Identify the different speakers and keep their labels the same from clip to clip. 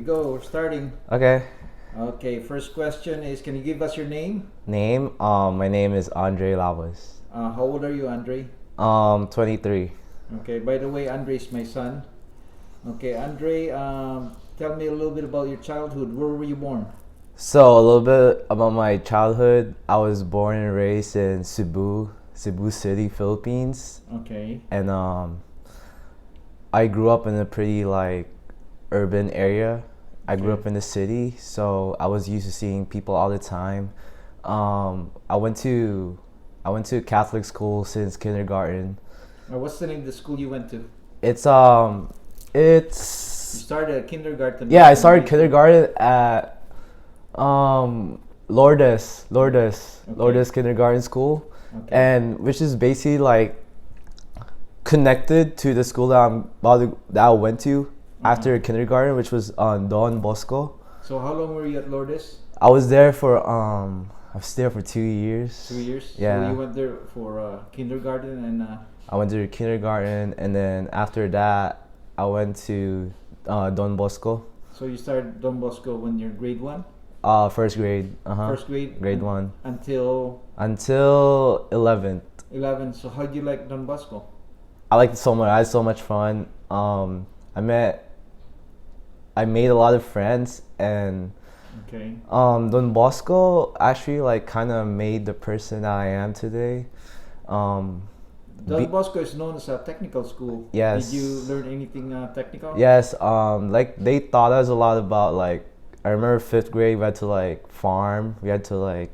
Speaker 1: Go, we're starting.
Speaker 2: Okay.
Speaker 1: Okay, first question is, can you give us your name?
Speaker 2: Name. My name is Andre Lawas.
Speaker 1: How old are you, Andre?
Speaker 2: 23.
Speaker 1: Okay, by the way, Andre is my son. Okay, Andre, tell me a little bit about your childhood. Where were you born?
Speaker 2: So a little bit about my childhood. I was born and raised in Cebu City, Philippines,
Speaker 1: Okay,
Speaker 2: and I grew up in a pretty urban area. I grew
Speaker 1: Okay.
Speaker 2: up in the city, so I was used to seeing people all the time. I went to Catholic school since kindergarten.
Speaker 1: What's the name of the school you went to?
Speaker 2: It's
Speaker 1: You
Speaker 2: it's
Speaker 1: started at kindergarten.
Speaker 2: Yeah, I
Speaker 1: and
Speaker 2: started
Speaker 1: high school.
Speaker 2: kindergarten at Lourdes Kindergarten School,
Speaker 1: Okay.
Speaker 2: and which is basically connected to the school that I went to after kindergarten, which was Don Bosco.
Speaker 1: So how long were you at Lourdes?
Speaker 2: I was there for I was there for 2 years.
Speaker 1: 2 years.
Speaker 2: Yeah.
Speaker 1: So you went there for kindergarten and
Speaker 2: I went to kindergarten, and then after that, I went to Don Bosco.
Speaker 1: so you started Don Bosco when you're grade one,
Speaker 2: First grade.
Speaker 1: first grade,
Speaker 2: Grade one
Speaker 1: until
Speaker 2: until 11th.
Speaker 1: 11. So how do you like Don Bosco?
Speaker 2: I liked it so much. I had so much fun. I made a lot of friends, and
Speaker 1: Okay.
Speaker 2: Don Bosco actually kind of made the person that I am today.
Speaker 1: Don
Speaker 2: Be-
Speaker 1: Bosco is known as a technical school.
Speaker 2: Yes.
Speaker 1: Did you learn anything technical?
Speaker 2: Yes, they taught us a lot about I remember fifth grade we had to farm. We had to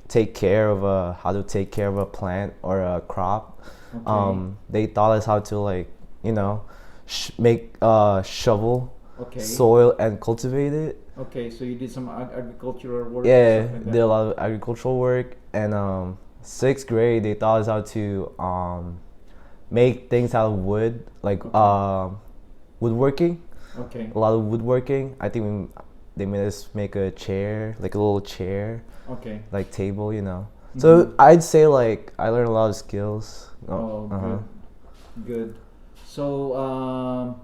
Speaker 2: take care of how to take care of a plant or a crop.
Speaker 1: Okay.
Speaker 2: They taught us how to make shovel
Speaker 1: Okay.
Speaker 2: soil and cultivate it.
Speaker 1: Okay. So you did some agricultural work.
Speaker 2: Yeah,
Speaker 1: Stuff like
Speaker 2: did
Speaker 1: that.
Speaker 2: a lot of agricultural work. And sixth grade they taught us how to make things out of wood, woodworking.
Speaker 1: Okay.
Speaker 2: A lot of woodworking. I think they made us make a chair, like a little chair,
Speaker 1: Okay.
Speaker 2: like table, So I'd say I learned a lot of skills.
Speaker 1: Oh, good. Good. So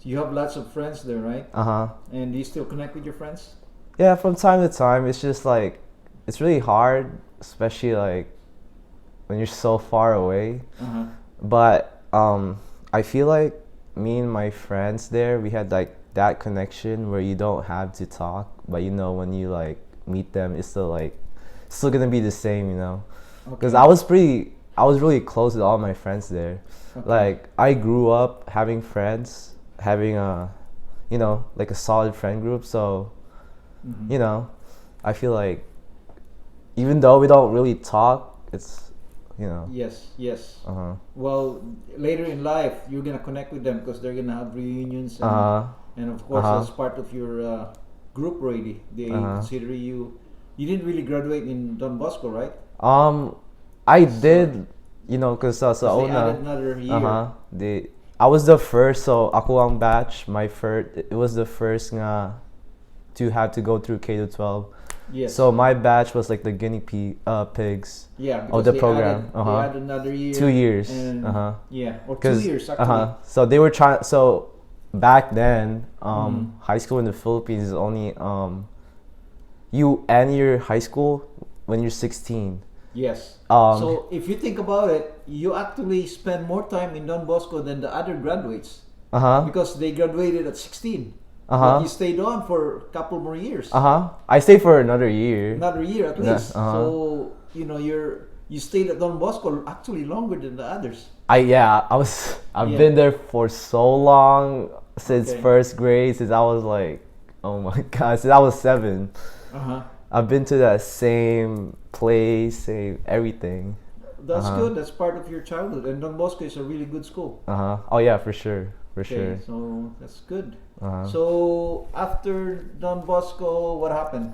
Speaker 1: you have lots of friends there, right? And do you still connect with your friends?
Speaker 2: Yeah, from time to time. It's just it's really hard, especially when you're so far away.
Speaker 1: Uh-huh.
Speaker 2: But I feel like me and my friends there, we had that connection where you don't have to talk, but when you meet them, it's still gonna be the same, Because
Speaker 1: Okay.
Speaker 2: I was really close with all my friends there.
Speaker 1: Okay.
Speaker 2: I grew up having friends, having a solid friend group. So
Speaker 1: Mhm.
Speaker 2: I feel even though we don't really talk, it's
Speaker 1: Yes. Yes.
Speaker 2: uh-huh
Speaker 1: Well, later in life, you're gonna connect with them because they're gonna have reunions,
Speaker 2: uh-huh
Speaker 1: and of course,
Speaker 2: Uh-huh.
Speaker 1: as part of your group already, they
Speaker 2: Uh-huh.
Speaker 1: consider you. You didn't really graduate in Don Bosco, right?
Speaker 2: I
Speaker 1: So-
Speaker 2: did, because sa
Speaker 1: 'Cause they
Speaker 2: una,
Speaker 1: added another year.
Speaker 2: I was the first, so ako ang batch, it was the first nga to have to go through K to 12.
Speaker 1: Yes.
Speaker 2: So my batch was the pigs.
Speaker 1: yeah,
Speaker 2: of
Speaker 1: because
Speaker 2: the
Speaker 1: they
Speaker 2: program.
Speaker 1: Added, they added another year.
Speaker 2: 2 years.
Speaker 1: And, Yeah, or 2
Speaker 2: 'Cause-
Speaker 1: years actually.
Speaker 2: So they were trying. So back then,
Speaker 1: Mhm.
Speaker 2: high school in the Philippines is only you end your high school when you're 16.
Speaker 1: Yes.
Speaker 2: Um,
Speaker 1: So if you think about it, you actually spend more time in Don Bosco than the other graduates because they graduated at 16. But you stayed on for a couple more years.
Speaker 2: I stayed for another year.
Speaker 1: Another year at
Speaker 2: Yeah,
Speaker 1: least. So you stayed at Don Bosco actually longer than the others.
Speaker 2: I've
Speaker 1: Yeah.
Speaker 2: been there for so long, since
Speaker 1: Okay.
Speaker 2: first grade, since I was oh my god, since I was 7.
Speaker 1: Uh-huh.
Speaker 2: I've been to that same place, same everything.
Speaker 1: That's good. That's part of your childhood. And Don Bosco is a really good school.
Speaker 2: Oh yeah, for sure, for
Speaker 1: Okay,
Speaker 2: sure.
Speaker 1: so that's good.
Speaker 2: Uh-huh.
Speaker 1: So after Don Bosco, what happened?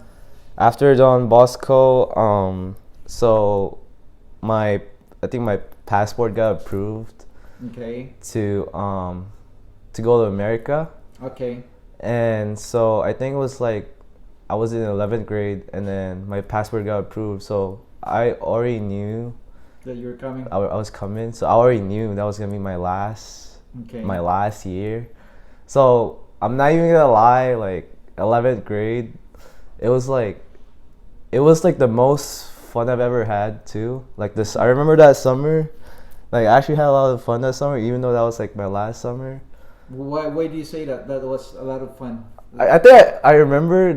Speaker 2: After Don Bosco, so I think my passport got approved
Speaker 1: Okay.
Speaker 2: to go to America,
Speaker 1: Okay.
Speaker 2: and so I think it was I was in 11th grade, and then my passport got approved. So I already knew
Speaker 1: That you're coming.
Speaker 2: I was coming, so I already knew that was gonna be
Speaker 1: Okay.
Speaker 2: my last year. So I'm not even gonna lie, like 11th grade, it was like the most fun I've ever had too. Like this, I remember that summer. Like I actually had a lot of fun that summer, even though that was like my last summer.
Speaker 1: Why do you say that? That was a lot of fun.
Speaker 2: I think I remember.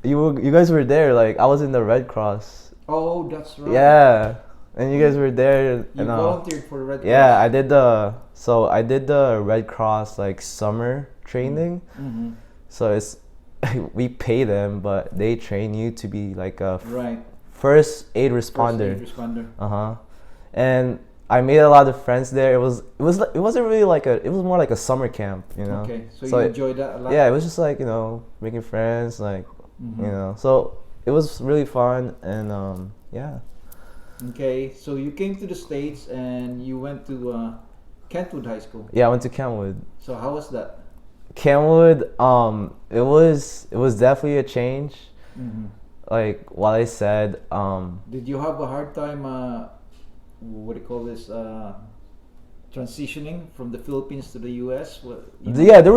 Speaker 2: You guys were there. Like I was in the Red Cross.
Speaker 1: Oh, that's right.
Speaker 2: Yeah, and you guys were there.
Speaker 1: You volunteered for the Red Cross.
Speaker 2: Yeah, I did the Red Cross like summer training.
Speaker 1: Mm-hmm.
Speaker 2: So it's we pay them, but they train you to be like a
Speaker 1: right.
Speaker 2: first aid responder.
Speaker 1: First aid responder.
Speaker 2: And I made a lot of friends there. It wasn't really like it was more like a summer camp, you know.
Speaker 1: Okay, so you enjoyed that a lot.
Speaker 2: Yeah, it was just like, you know, making friends, like,
Speaker 1: mm-hmm.
Speaker 2: you know. So it was really fun, and yeah.
Speaker 1: Okay, so you came to the States and you went to Kentwood High School.
Speaker 2: Yeah, I went to Kentwood.
Speaker 1: So how was that?
Speaker 2: Kentwood, it was definitely a change.
Speaker 1: Mm-hmm.
Speaker 2: Like what I said.
Speaker 1: Did you have a hard time? What do you call this? Transitioning from the Philippines to the U.S.
Speaker 2: Yeah, there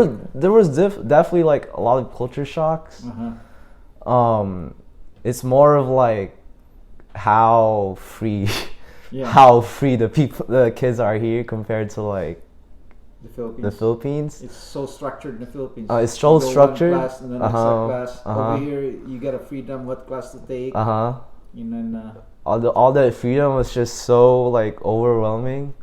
Speaker 2: was definitely like a lot of culture shocks. It's more of like how free the kids are here compared to like the Philippines.
Speaker 1: It's so structured in the Philippines.
Speaker 2: It's so structured.
Speaker 1: One class and then class. Over here, you get a freedom what class to take. And then
Speaker 2: all that freedom was just so like overwhelming,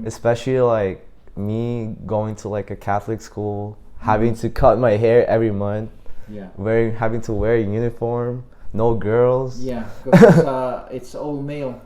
Speaker 2: especially like me going to like a Catholic school, having to cut my hair every month, having to wear a uniform. No girls.
Speaker 1: Yeah, because it's all male.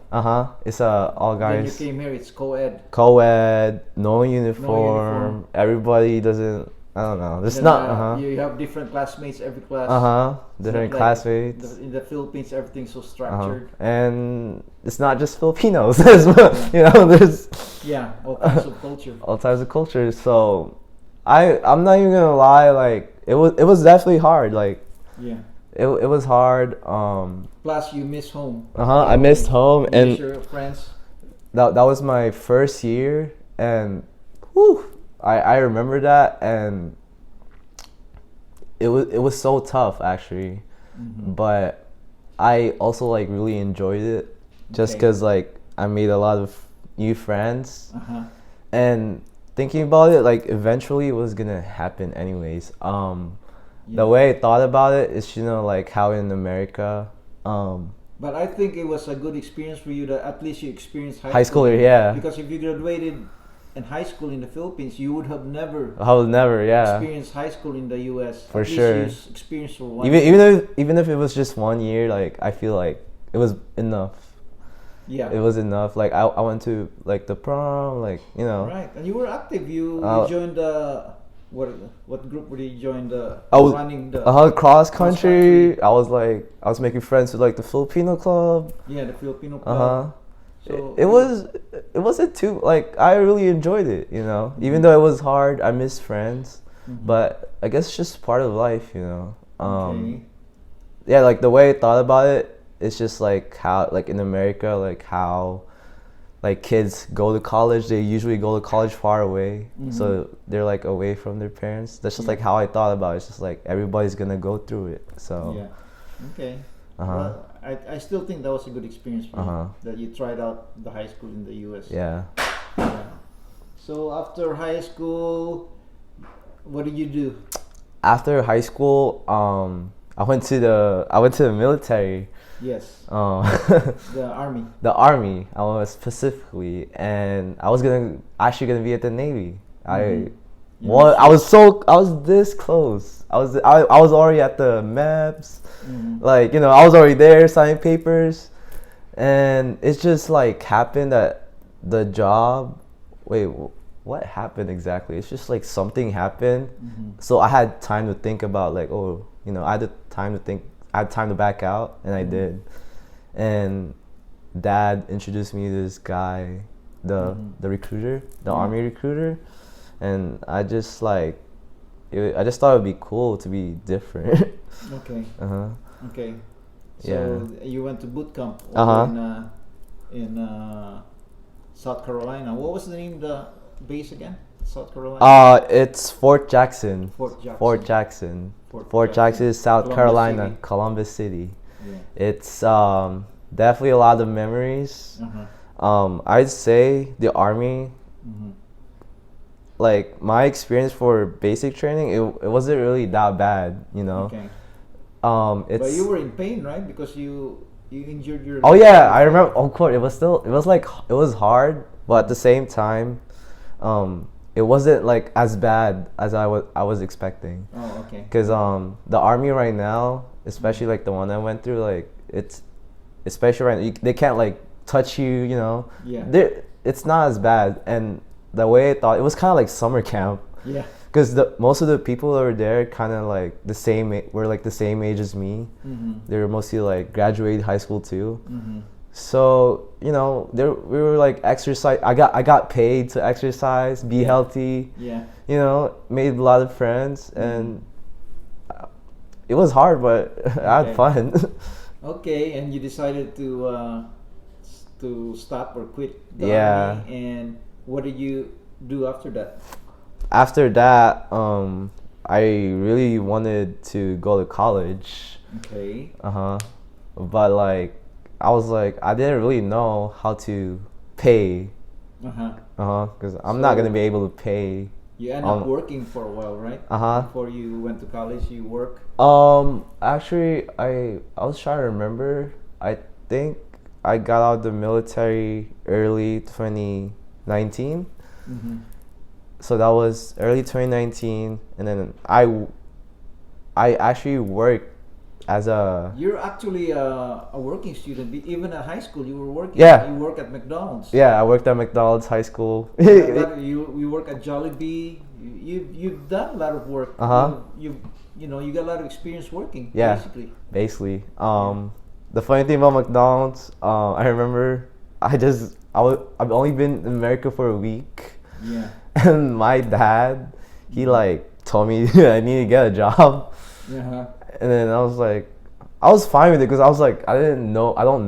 Speaker 2: It's all guys.
Speaker 1: Then you came here, it's co-ed.
Speaker 2: Co-ed, no uniform. Everybody doesn't. I don't know. There's not.
Speaker 1: You have different classmates every class.
Speaker 2: Different classmates.
Speaker 1: In the Philippines, everything's so structured.
Speaker 2: And it's not just Filipinos as well. You know, there's.
Speaker 1: Yeah, all kinds of culture.
Speaker 2: All types of culture. So, I'm not even gonna lie. Like it was definitely hard. Like.
Speaker 1: Yeah.
Speaker 2: It was hard.
Speaker 1: Plus, you miss home.
Speaker 2: I missed home, and
Speaker 1: your friends.
Speaker 2: That was my first year, and whew, I remember that, and it was so tough actually, but I also like really enjoyed it, just because like I made a lot of new friends, and thinking about it, like eventually it was gonna happen anyways. The way I thought about it is, you know, like how in America.
Speaker 1: But I think it was a good experience for you that at least you experienced
Speaker 2: high school. Yeah.
Speaker 1: Because if you graduated in high school in the Philippines, you would have never.
Speaker 2: I would never,
Speaker 1: experienced high school in the U.S.
Speaker 2: For sure.
Speaker 1: You experienced for 1 year.
Speaker 2: Even if it was just 1 year, like I feel like it was enough.
Speaker 1: Yeah.
Speaker 2: It was enough. Like I went to like the prom, like, you know.
Speaker 1: Right, and you were active. You joined the. What group were you joined? Running the
Speaker 2: cross country. I was making friends with like the Filipino club.
Speaker 1: Yeah, the Filipino club.
Speaker 2: So it wasn't too like I really enjoyed it, you know. Even though it was hard, I missed friends, but I guess it's just part of life, you know. Yeah, like the way I thought about it, it's just like how like in America, like how. Like kids go to college, they usually go to college far away, so they're like away from their parents. That's just like how I thought about it. It's just like everybody's gonna go through it. So
Speaker 1: okay. Well, I still think that was a good experience for you, that you tried out the high school in the U.S.
Speaker 2: Yeah.
Speaker 1: So after high school, what did you do?
Speaker 2: After high school, I went to the military.
Speaker 1: Yes. The army.
Speaker 2: The army. I was specifically, and I was actually gonna be at the Navy. I was this close. I was already at the MEPS. Like, you know, I was already there signing papers, and it's just like happened that the job. Wait, what happened exactly? It's just like something happened. So I had time to think about like, oh, you know, I had time to think. I had time to back out, and I did. And Dad introduced me to this guy, the recruiter, the army recruiter, and I just like, I just thought it'd be cool to be different.
Speaker 1: Okay. Okay. So you went to boot camp in South Carolina. What was the name of the base again? South Carolina?
Speaker 2: It's Fort Jackson.
Speaker 1: Fort Jackson.
Speaker 2: Fort Jackson.
Speaker 1: Fort
Speaker 2: Fort Jackson is South
Speaker 1: Columbus
Speaker 2: Carolina,
Speaker 1: City.
Speaker 2: Columbus City.
Speaker 1: Yeah.
Speaker 2: It's definitely a lot of memories. I'd say the Army, like my experience for basic training, it wasn't really that bad, you know.
Speaker 1: Okay.
Speaker 2: It's.
Speaker 1: But you were in pain, right? Because you injured your.
Speaker 2: Oh yeah, I remember. Of course, it was hard, but at the same time, it wasn't like as bad as I was expecting.
Speaker 1: Oh, okay.
Speaker 2: Because the Army right now, especially like the one I went through, like it's especially right now, they can't like touch you, you know.
Speaker 1: Yeah.
Speaker 2: It's not as bad, and the way I thought it was kind of like summer camp.
Speaker 1: Yeah.
Speaker 2: Because most of the people that were there kind of like were like the same age as me. They were mostly like graduated high school too. So you know, we were like exercise. I got paid to exercise, be healthy.
Speaker 1: Yeah.
Speaker 2: You know, made a lot of friends, and it was hard, but I had fun.
Speaker 1: Okay, and you decided to stop or quit the
Speaker 2: Yeah.
Speaker 1: Army, and what did you do after that?
Speaker 2: After that, I really wanted to go to college.
Speaker 1: Okay.
Speaker 2: But like, I didn't really know how to pay. Because I'm not gonna be able to pay.
Speaker 1: You end up working for a while, right? Before you went to college, you work.
Speaker 2: Actually, I was trying to remember. I think I got out of the military early 2019. So that was early 2019, and then I actually worked as a.
Speaker 1: You're actually a working student. Even at high school, you were working.
Speaker 2: Yeah.
Speaker 1: You work at McDonald's.
Speaker 2: Yeah, I worked at McDonald's high school.
Speaker 1: You work at Jollibee. You've done a lot of work. You know you got a lot of experience working.
Speaker 2: Yeah. Basically. The funny thing about McDonald's, I remember I've only been in America for a week.
Speaker 1: Yeah.
Speaker 2: And my dad, he like told me I need to get a job.
Speaker 1: Yeah.
Speaker 2: And then I was fine with it because I was like, I don't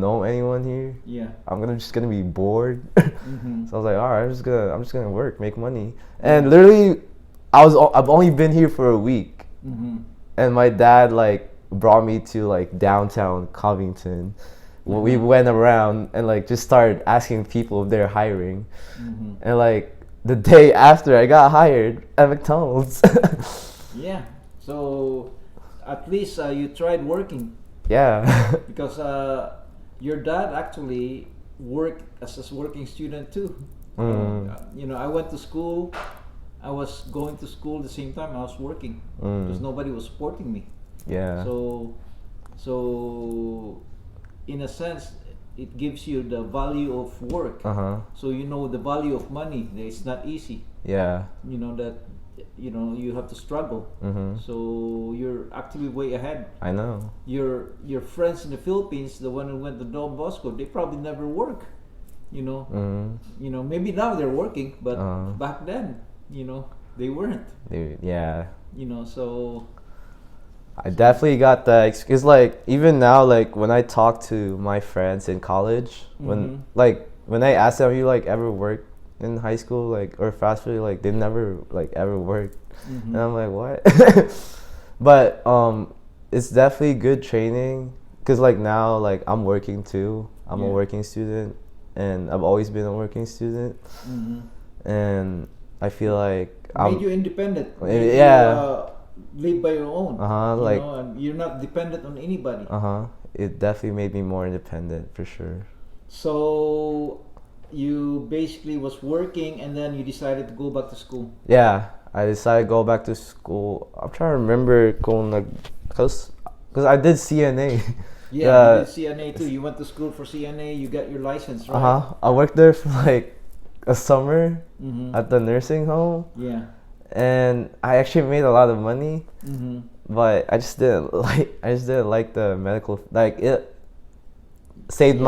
Speaker 2: know anyone here.
Speaker 1: Yeah.
Speaker 2: I'm just gonna be bored. So I was like, all right, I'm just gonna work, make money. And literally, I've only been here for a week. And my dad like brought me to like downtown Covington. We went around and like just started asking people if they're hiring. And like the day after I got hired at McDonald's.
Speaker 1: Yeah. So at least you tried working.
Speaker 2: Yeah.
Speaker 1: Because your dad actually worked as a working student too. You know, I went to school. I was going to school the same time I was working because nobody was supporting me.
Speaker 2: Yeah.
Speaker 1: So in a sense, it gives you the value of work. So you know the value of money. It's not easy.
Speaker 2: Yeah.
Speaker 1: You know that. You know you have to struggle. So you're actually way ahead.
Speaker 2: I know.
Speaker 1: Your friends in the Philippines, the one who went to Don Bosco, they probably never work. You know. You know, maybe now they're working, but back then, you know, they weren't.
Speaker 2: Yeah.
Speaker 1: You know, so
Speaker 2: I definitely got that. It's like even now, like when I talk to my friends in college, when I ask them, you like ever work in high school, like or fast food, like they never like ever worked, and I'm like, what? But it's definitely good training because like now like I'm working too. I'm a working student, and I've always been a working student, and I feel like
Speaker 1: made you independent. Live by your own.
Speaker 2: Like,
Speaker 1: know, and you're not dependent on anybody.
Speaker 2: It definitely made me more independent for sure.
Speaker 1: So you basically was working and then you decided to go back to school.
Speaker 2: Yeah, I decided to go back to school. I'm trying to remember going like, cause I did CNA.
Speaker 1: Yeah, you did CNA too. You went to school for CNA. You got your license, right?
Speaker 2: I worked there for like a summer at the nursing home.
Speaker 1: Yeah.
Speaker 2: And I actually made a lot of money, but I just didn't like the medical. Like it saved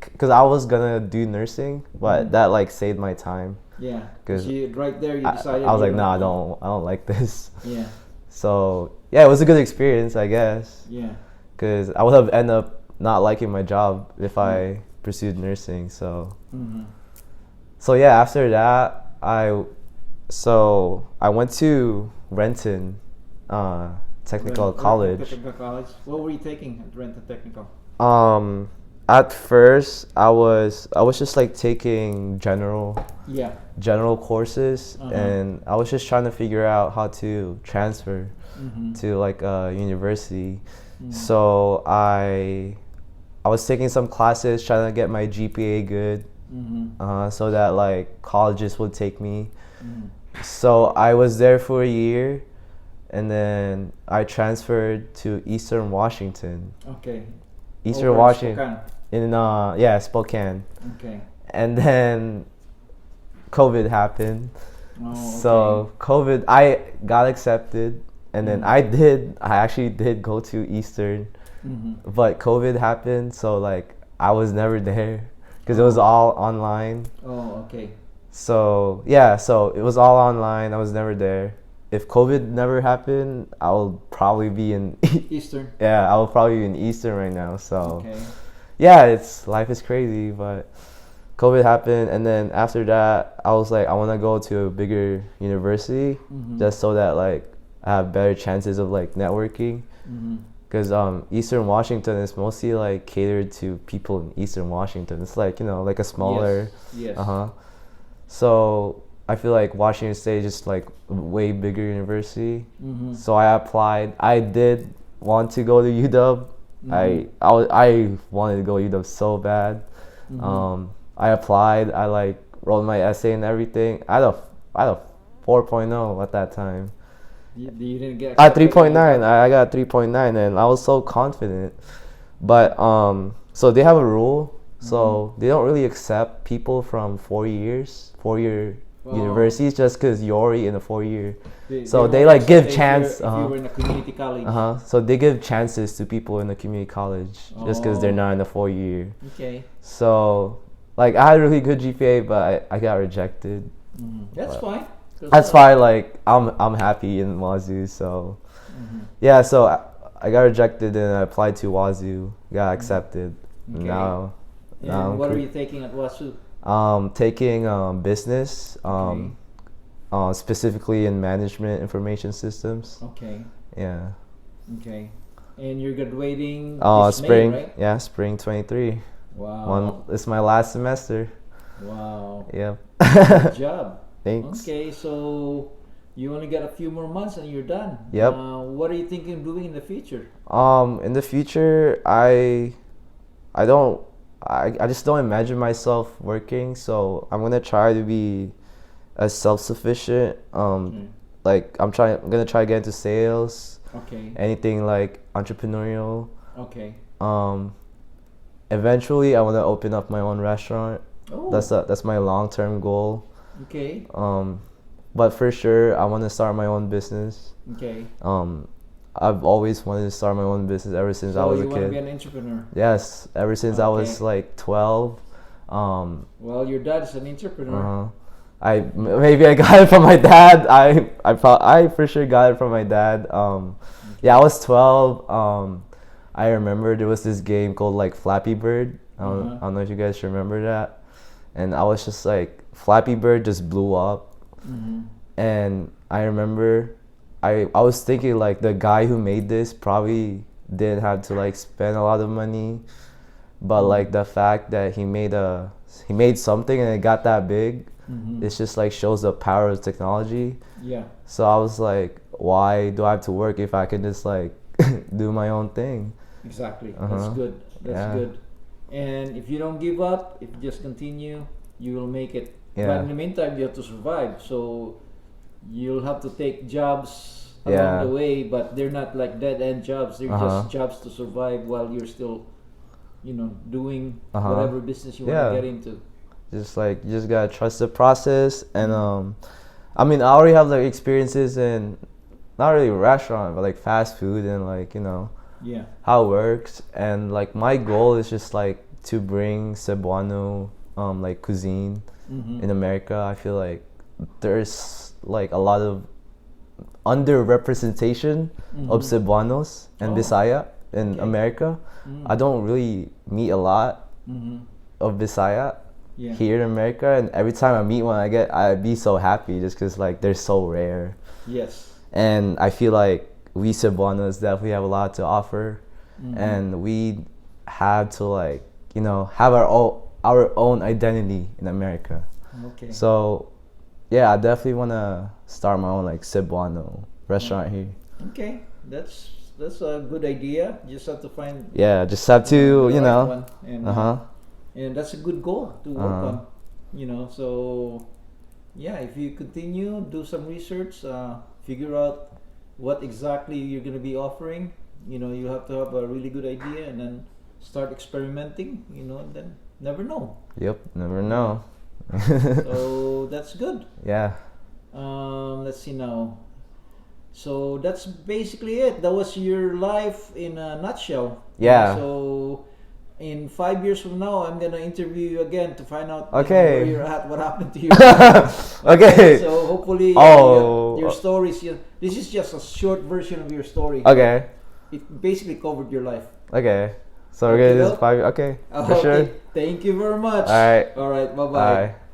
Speaker 2: because I was gonna do nursing, but that like saved my time.
Speaker 1: Yeah. Because right there you decided.
Speaker 2: I was like, no, I don't like this.
Speaker 1: Yeah.
Speaker 2: So yeah, it was a good experience, I guess.
Speaker 1: Yeah.
Speaker 2: Because I would have ended up not liking my job if I pursued nursing. So. So yeah, after that, I so I went to Renton Technical College.
Speaker 1: Technical College. What were you taking at Renton Technical?
Speaker 2: Um, at first I was just like taking
Speaker 1: Yeah.
Speaker 2: general courses,
Speaker 1: Uh-huh.
Speaker 2: and I was just trying to figure out how to transfer
Speaker 1: Mm-hmm.
Speaker 2: to like a university.
Speaker 1: Mm.
Speaker 2: So I was taking some classes trying to get my GPA good,
Speaker 1: Mm-hmm.
Speaker 2: so that like colleges would take me.
Speaker 1: Mm.
Speaker 2: So I was there for a year, and then I transferred to Eastern Washington.
Speaker 1: Okay.
Speaker 2: Eastern
Speaker 1: Over in
Speaker 2: Washington
Speaker 1: Spokane.
Speaker 2: in Spokane.
Speaker 1: Okay.
Speaker 2: And then COVID happened.
Speaker 1: Oh, okay.
Speaker 2: So COVID, I got accepted, and then I actually did go to Eastern,
Speaker 1: Mm-hmm.
Speaker 2: but COVID happened, so like I was never there because it was all online.
Speaker 1: Oh, okay.
Speaker 2: So yeah, so it was all online. I was never there. If COVID never happened, I will probably be in
Speaker 1: Eastern.
Speaker 2: yeah, I will probably be in Eastern right now. So
Speaker 1: Okay.
Speaker 2: yeah, it's life is crazy, but COVID happened, and then after that, I was like, I want to go to a bigger university,
Speaker 1: Mm-hmm.
Speaker 2: just so that like I have better chances of like networking.
Speaker 1: Mm-hmm.
Speaker 2: Because Eastern Washington is mostly like catered to people in Eastern Washington. It's like, you know, like a smaller.
Speaker 1: Yes.
Speaker 2: Uh-huh. So I feel like Washington State is just like a way bigger university.
Speaker 1: Mm-hmm.
Speaker 2: So I applied. I did want to go to UW.
Speaker 1: Mhm.
Speaker 2: I wanted to go UW so bad.
Speaker 1: Mhm.
Speaker 2: I applied. I like wrote my essay and everything. I had a 4.0 at that time.
Speaker 1: You didn't get
Speaker 2: I
Speaker 1: accepted?
Speaker 2: 3.9. I got 3.9, and I was so confident. But so they have a rule. So they don't really accept people from 4 year
Speaker 1: Oh.
Speaker 2: universities just because you're already in a 4 year.
Speaker 1: They
Speaker 2: So
Speaker 1: won't
Speaker 2: they like
Speaker 1: accept
Speaker 2: give
Speaker 1: if
Speaker 2: chance.
Speaker 1: If you were in a community college.
Speaker 2: So they give chances to people in the community college just because they're
Speaker 1: Oh.
Speaker 2: not in the 4 year.
Speaker 1: Okay.
Speaker 2: So like I had a really good GPA, but I got rejected.
Speaker 1: That's
Speaker 2: But
Speaker 1: fine.
Speaker 2: That's why like I'm happy in Wazoo. So yeah, so I got rejected and I applied to Wazoo, got accepted.
Speaker 1: Okay.
Speaker 2: Now
Speaker 1: And
Speaker 2: now I'm
Speaker 1: what are you taking at Wasu?
Speaker 2: taking business,
Speaker 1: Okay.
Speaker 2: specifically in management information systems.
Speaker 1: Okay.
Speaker 2: Yeah.
Speaker 1: Okay. And you're graduating this
Speaker 2: Spring.
Speaker 1: May, right?
Speaker 2: Yeah, spring 23.
Speaker 1: Wow.
Speaker 2: It's my last semester.
Speaker 1: Wow.
Speaker 2: Yep.
Speaker 1: Good job.
Speaker 2: Thanks.
Speaker 1: Okay, so you only got a few more months and you're done.
Speaker 2: Yep.
Speaker 1: What are you thinking of doing in the future?
Speaker 2: In the future, I don't I just don't imagine myself working, so I'm gonna try to be as self-sufficient. Like I'm gonna try to get into sales,
Speaker 1: Okay.
Speaker 2: anything like entrepreneurial.
Speaker 1: Okay.
Speaker 2: Eventually I want to open up my own restaurant.
Speaker 1: Oh.
Speaker 2: That's my long-term goal.
Speaker 1: Okay.
Speaker 2: But for sure I want to start my own business.
Speaker 1: Okay.
Speaker 2: I've always wanted to start my own business ever since I
Speaker 1: So
Speaker 2: was a
Speaker 1: you want to
Speaker 2: kid.
Speaker 1: be an entrepreneur?
Speaker 2: Yes, ever since I was
Speaker 1: Okay.
Speaker 2: like 12.
Speaker 1: Well, your dad is an entrepreneur.
Speaker 2: Maybe I got it from my dad. I for sure got it from my dad. Yeah, I was 12. I remember there was this game called like Flappy Bird. I don't know if you guys remember that. And I was just like, Flappy Bird just blew up. And I remember I was thinking like the guy who made this probably didn't have to like spend a lot of money, but like the fact that he made something and it got that big, it's just like shows the power of technology.
Speaker 1: Yeah.
Speaker 2: So I was like, why do I have to work if I can just like do my own thing?
Speaker 1: Exactly. That's good. That's good. And if you don't give up, if you just continue, you will make it. But
Speaker 2: Yeah.
Speaker 1: in the meantime, you have to survive. So you'll have to take jobs
Speaker 2: Yeah.
Speaker 1: along the way, but they're not like dead end jobs. They're just jobs to survive while you're still, doing whatever business you want to get into.
Speaker 2: Just like you just gotta trust the process, and I mean I already have like experiences in not really restaurant but like fast food and like
Speaker 1: Yeah.
Speaker 2: how it works, and like my goal is just like to bring Cebuano like cuisine in America. I feel like there's like a lot of underrepresentation of Cebuanos and Bisaya in America. I don't really meet a lot of Bisaya,
Speaker 1: Yeah.
Speaker 2: here in America, and every time I meet one, I'd be so happy just because like they're so rare.
Speaker 1: Yes.
Speaker 2: And I feel like we Cebuanos definitely have a lot to offer,
Speaker 1: Mhm.
Speaker 2: and we have to like have our own identity in America.
Speaker 1: Okay.
Speaker 2: So yeah, I definitely want to start my own like Cebuano restaurant here.
Speaker 1: Okay, that's a good idea. You just have to find
Speaker 2: Yeah, just have to
Speaker 1: the right one, and
Speaker 2: uh-huh.
Speaker 1: and that's a good goal to work on. So yeah, if you continue, do some research, figure out what exactly you're going to be offering. You have to have a really good idea, and then start experimenting. And then never know.
Speaker 2: Yep, never know.
Speaker 1: So that's good.
Speaker 2: Yeah.
Speaker 1: Let's see now. So that's basically it. That was your life in a nutshell.
Speaker 2: Yeah.
Speaker 1: So in 5 years from now, I'm gonna interview you again to find out
Speaker 2: Okay.
Speaker 1: where you're at, what happened to you.
Speaker 2: Okay.
Speaker 1: So hopefully, your stories. This is just a short version of your story.
Speaker 2: Okay.
Speaker 1: It basically covered your life.
Speaker 2: Okay. So we're
Speaker 1: Okay,
Speaker 2: gonna
Speaker 1: well,
Speaker 2: do 5. Okay. For
Speaker 1: Okay.
Speaker 2: sure.
Speaker 1: Thank you very much.
Speaker 2: All right.
Speaker 1: All right. Bye-bye.
Speaker 2: Bye.